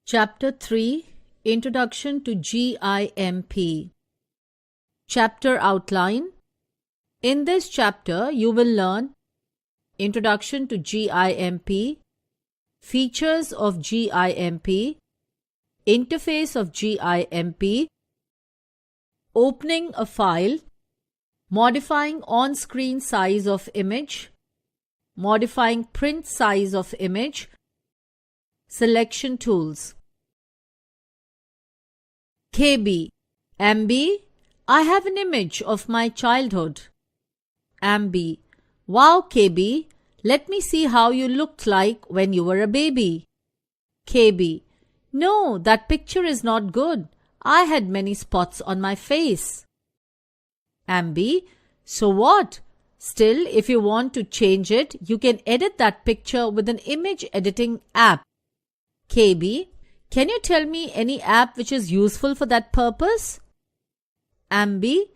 Chapter 3 Introduction to GIMP. Chapter Outline. In this chapter, you will learn Introduction to GIMP, Features of GIMP, Interface of GIMP, Opening a file, Modifying on-screen size of image, Modifying print size of image, Selection tools. KB. MB. I have an image of my childhood. MB. Wow, KB. Let me see how you looked like when you were a baby. KB. No, that picture is not good. I had many spots on my face. MB. So what? Still, if you want to change it, you can edit that picture with an image editing app. KB. Can you tell me any app which is useful for that purpose? MB.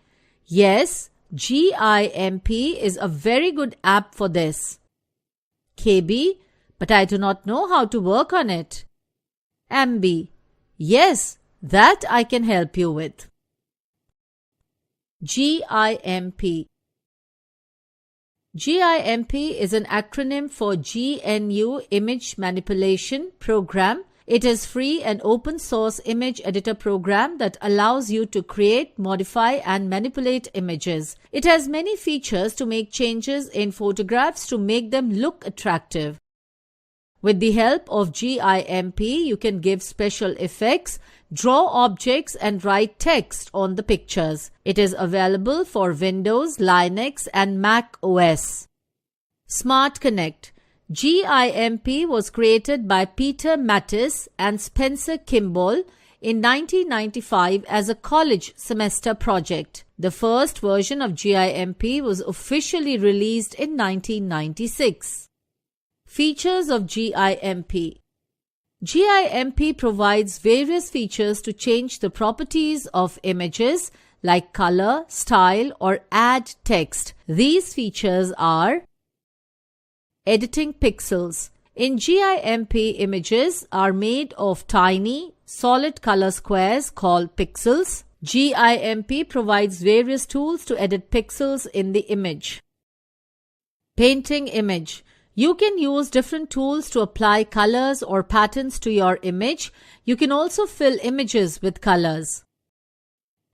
Yes, GIMP is a very good app for this. KB. But I do not know how to work on it. MB. Yes, that I can help you with. GIMP. GIMP is an acronym for GNU Image Manipulation Program. It is free and open source image editor program that allows you to create, modify and manipulate images. It has many features to make changes in photographs to make them look attractive. With the help of GIMP, you can give special effects, draw objects and write text on the pictures. It is available for Windows, Linux and Mac OS. Smart Connect. GIMP was created by Peter Mattis and Spencer Kimball in 1995 as a college semester project. The first version of GIMP was officially released in 1996. Features of GIMP. GIMP provides various features to change the properties of images like color, style, or add text. These features are editing pixels. In GIMP, images are made of tiny, solid color squares called pixels. GIMP provides various tools to edit pixels in the image. Painting image. You can use different tools to apply colors or patterns to your image. You can also fill images with colors.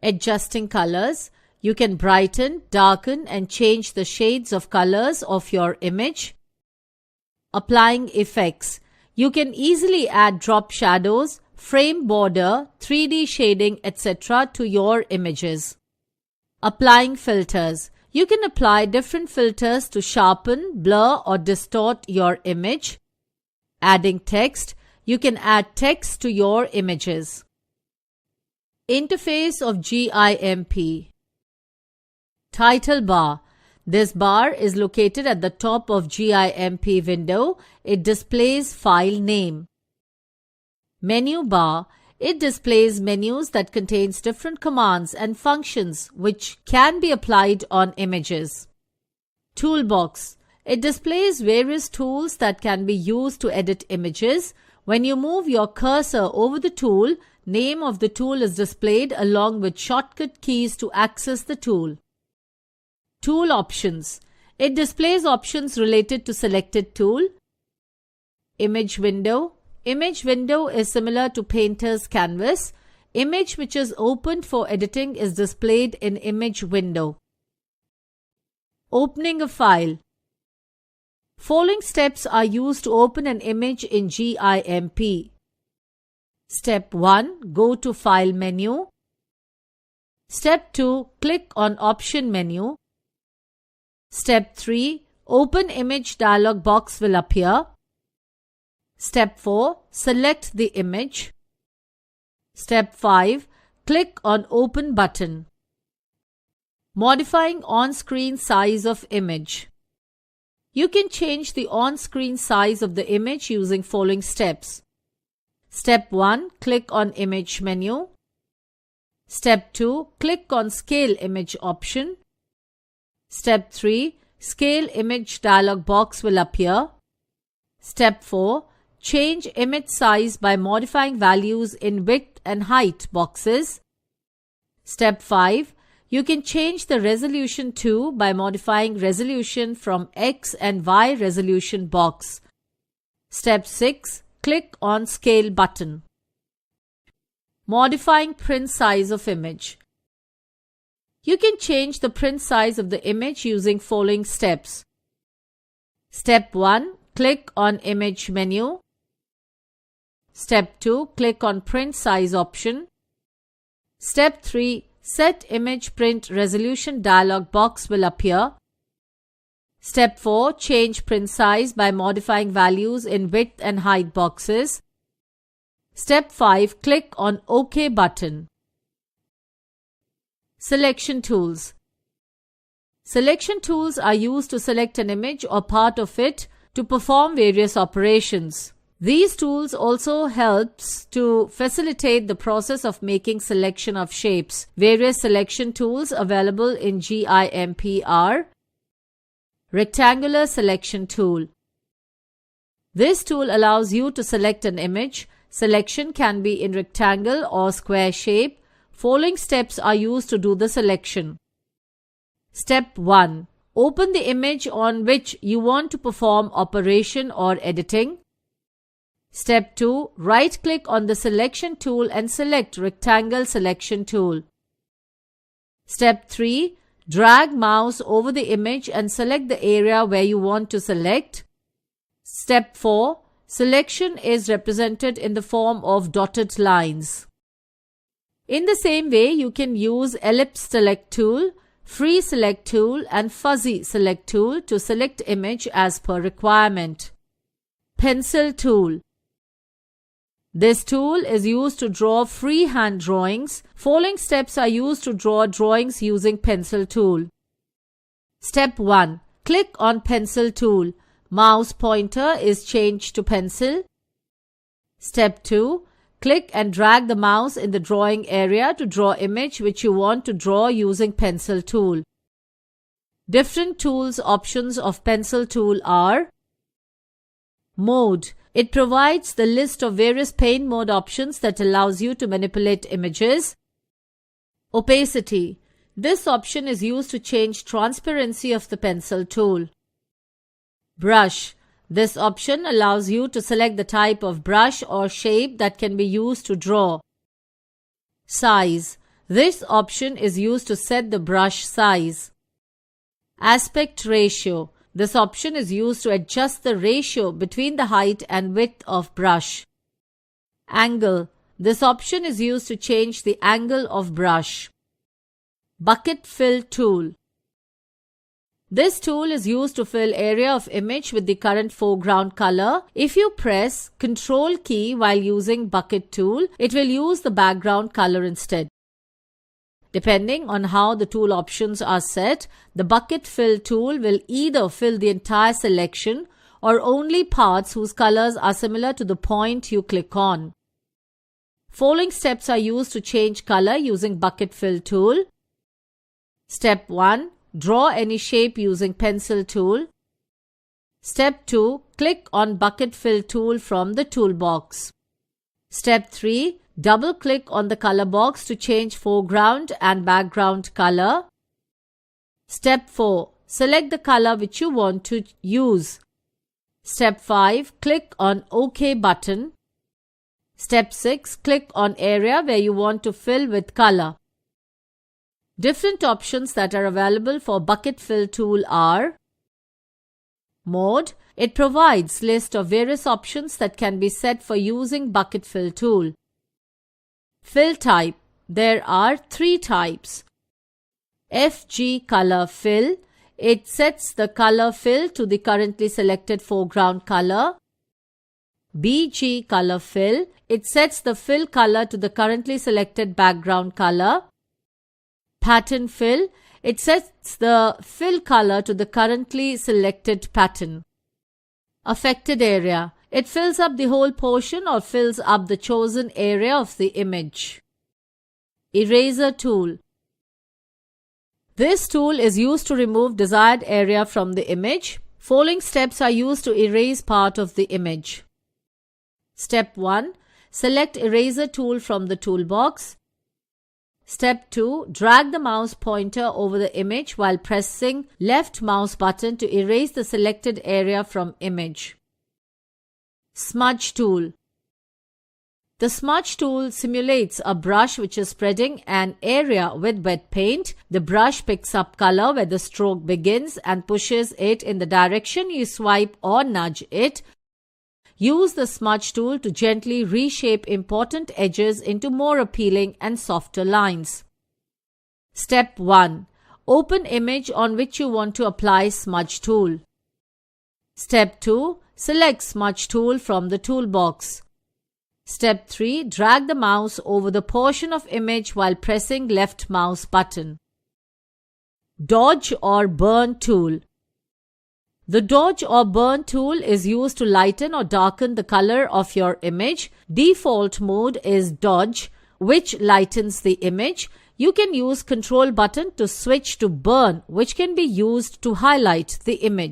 Adjusting colors. You can brighten, darken, and change the shades of colors of your image. Applying effects. You can easily add drop shadows, frame border, 3D shading, etc. to your images. Applying filters. You can apply different filters to sharpen, blur or distort your image. Adding text. You can add text to your images. Interface of GIMP. Title bar. This bar is located at the top of GIMP window. It displays file name. Menu bar. It displays menus that contains different commands and functions which can be applied on images. Toolbox. It displays various tools that can be used to edit images. When you move your cursor over the tool, name of the tool is displayed along with shortcut keys to access the tool. Tool options. It displays options related to selected tool. Image window. Image window is similar to Painter's canvas. Image which is opened for editing is displayed in image window. Opening a file. Following steps are used to open an image in GIMP. Step 1. Go to File menu. Step 2. Click on Option menu. Step 3. Open image dialog box will appear. Step 4. Select the image. Step 5. Click on Open button. Modifying on-screen size of image. You can change the on-screen size of the image using following steps. Step 1. Click on Image menu. Step 2. Click on Scale image option. Step 3. Scale image dialog box will appear. Step 4. change image size by modifying values in width and height boxes. Step 5. You can change the resolution too by modifying resolution from X and Y resolution box. Step 6. Click on Scale button. Modifying print size of image. You can change the print size of the image using following steps. Step 1. Click on Image menu. Step 2. Click on Print size option. Step 3. Set image print resolution dialog box will appear. Step 4. Change print size by modifying values in width and height boxes. Step 5. Click on OK button. Selection tools. Selection tools are used to select an image or part of it to perform various operations. These tools also helps to facilitate the process of making selection of shapes. Various selection tools available in GIMP are: Rectangular Selection Tool. This tool allows you to select an image. Selection can be in rectangle or square shape. Following steps are used to do the selection. Step 1. Open the image on which you want to perform operation or editing. Step 2. Right-click on the selection tool and select Rectangle Selection Tool. Step 3. Drag mouse over the image and select the area where you want to select. Step 4. Selection is represented in the form of dotted lines. In the same way, you can use Ellipse Select Tool, Free Select Tool and Fuzzy Select Tool to select image as per requirement. Pencil Tool. This tool is used to draw freehand drawings. Following steps are used to draw drawings using pencil tool. Step 1. Click on Pencil Tool. Mouse pointer is changed to pencil. Step 2. Click and drag the mouse in the drawing area to draw image which you want to draw using pencil tool. Different tools options of pencil tool are: Mode. It provides the list of various paint mode options that allows you to manipulate images. Opacity. This option is used to change transparency of the pencil tool. Brush. This option allows you to select the type of brush or shape that can be used to draw. Size. This option is used to set the brush size. Aspect ratio. This option is used to adjust the ratio between the height and width of brush. Angle. This option is used to change the angle of brush. Bucket Fill Tool. This tool is used to fill area of image with the current foreground color. If you press Ctrl key while using bucket tool, it will use the background color instead. Depending on how the tool options are set, the bucket fill tool will either fill the entire selection or only parts whose colors are similar to the point you click on. Following steps are used to change color using bucket fill tool. Step 1. Draw any shape using pencil tool. Step 2. Click on bucket fill tool from the toolbox. Step 3. Double-click on the color box to change foreground and background color. Step 4. Select the color which you want to use. Step 5. Click on OK button. Step 6. Click on area where you want to fill with color. Different options that are available for bucket fill tool are: Mode. It provides list of various options that can be set for using bucket fill tool. Fill type. There are 3 types. FG Color Fill. It sets the color fill to the currently selected foreground color. BG Color Fill. It sets the fill color to the currently selected background color. Pattern Fill. It sets the fill color to the currently selected pattern. Affected Area. It fills up the whole portion or fills up the chosen area of the image. Eraser Tool. This tool is used to remove desired area from the image. Following steps are used to erase part of the image. Step 1. Select Eraser tool from the toolbox. Step 2. Drag the mouse pointer over the image while pressing left mouse button to erase the selected area from image. Smudge tool. The smudge tool simulates a brush which is spreading an area with wet paint. The brush picks up color where the stroke begins and pushes it in the direction you swipe or nudge it. Use the smudge tool to gently reshape important edges into more appealing and softer lines. Step 1. Open image on which you want to apply smudge tool. Step 2. Select smudge tool from the toolbox. Step 3. Drag the mouse over the portion of image while pressing left mouse button. Dodge or burn tool. The dodge or burn tool is used to lighten or darken the color of your image. Default mode is dodge, which lightens the image. You can use Control button to switch to burn, which can be used to highlight the image.